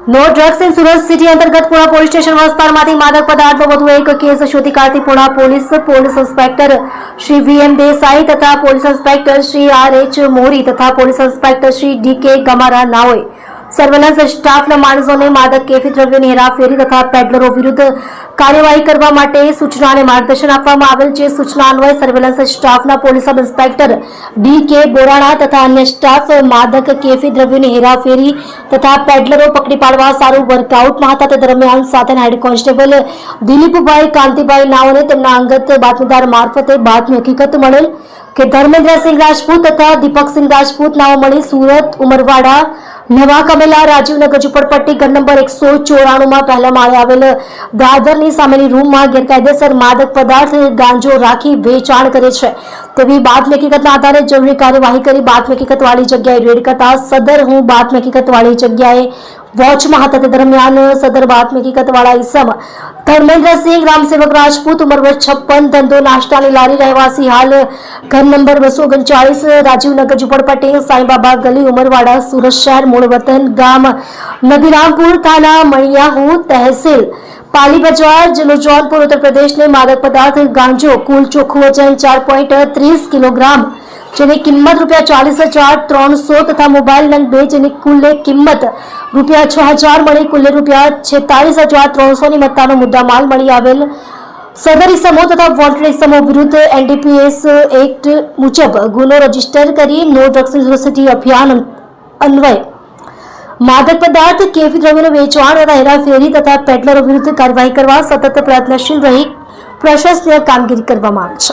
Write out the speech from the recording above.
No drugs in Surat city અંતર્ગત Puna police station વિસ્તારમાંથી માદક પદાર્થનો વધુ એક કેસ શોધી કાઢતી Puna police inspector Shri VM Desai તથા police inspector Shri RH. Mori તથા police inspector Shri DK. Gamara નાઓએ સર્વેલન્સ સ્ટાફના માણસોને માદક કેફી દ્રવ્યોની હેરાફેરી તથા પેડલરો વિરુદ્ધ કાર્યવાહી કરવા માટે સૂચના અને માર્ગદર્શન આપવામાં આવેલ છે. સૂચના અન્વયે સર્વેલન્સ સ્ટાફના પોલીસ સબ ઇન્સ્પેક્ટર ડી.કે. બોરાણા તથા અન્ય સ્ટાફ માદક કેફી દ્રવ્યોની હેરાફેરી તથા પેડલરો પકડી પાડવા સારું વર્કઆઉટમાં હતા. તે દરમિયાન સાથેના હેડ કોન્સ્ટેબલ દિલીપભાઈ કાંતિભાઈ નાઓને તેમના અંગત બાતમીદાર મારફતે બાતમી હકીકત મળેલ કે ધર્મેન્દ્રસિંહ રાજપૂત તથા દીપકસિંહ રાજપૂત નાઓ મળી સુરત ઉમરવાડા નવા કમેલા રાજીવનગર ઝુંપડપટ્ટી ઘર નંબર 194 પહેલા માળે આવેલ દાદરની સામેની રૂમમાં ગેરકાયદેસર માદક પદાર્થ ગાંજો રાખી વેચાણ કરે છે તેવી બાતમી હકીકતના આધારે જરૂરી કાર્યવાહી કરી બાતમી હકીકતવાળી જગ્યાએ રેડ કરતા સદર હું બાતમી હકીકતવાળી જગ્યાએ વોચમાં હતા. તે દરમિયાન સદર બાતમી હકીકતવાળા ઈસમ ધર્મેન્દ્રસિંહ રામસેવક રાજપૂત ઉંમર વર્ષ 56 ધંધો નાસ્તાની લારી રહેવાસી હાલ ઘર નંબર 239 રાજીવનગર ઝુંપડપટ્ટી સાંઈબાબા ગલી ઉમરવાડા સુરત શહેર મૂળ વતન ગામ નદીરામપુર થાના મણિયાહુ તહેસીલ પાલી બજાર જિલ્લો જौनपुर उत्तर प्रदेश ने मादक पदार्थ गांजो कुल ચોખ્ખું વજન 4.30 કિલોગ્રામ જેની કિંમત ₹40,300 તથા મોબાઈલ નંગ 2 જેની કુલ કિંમત ₹6,000 મળી કુલ ₹46,300 ની મત્તાનો મુદ્દા માલ મળી આવેલ સદર ઇસમો તથા વોન્ટેડ ઇસમો વિરુદ્ધ એનડીપીએસ એક્ટ મુજબ ગુનો રજીસ્ટર કરી નો ડ્રગ્સ ઇન સિટી અભિયાન અન્વયે માદક પદાર્થ કેફી દ્રવ્યોનું વેચાણ તથા હેરાફેરી તથા પેડલરો વિરુદ્ધ કાર્યવાહી કરવા સતત પ્રયત્નશીલ રહી પ્રશંસનીય કામગીરી કરવામાં આવી છે.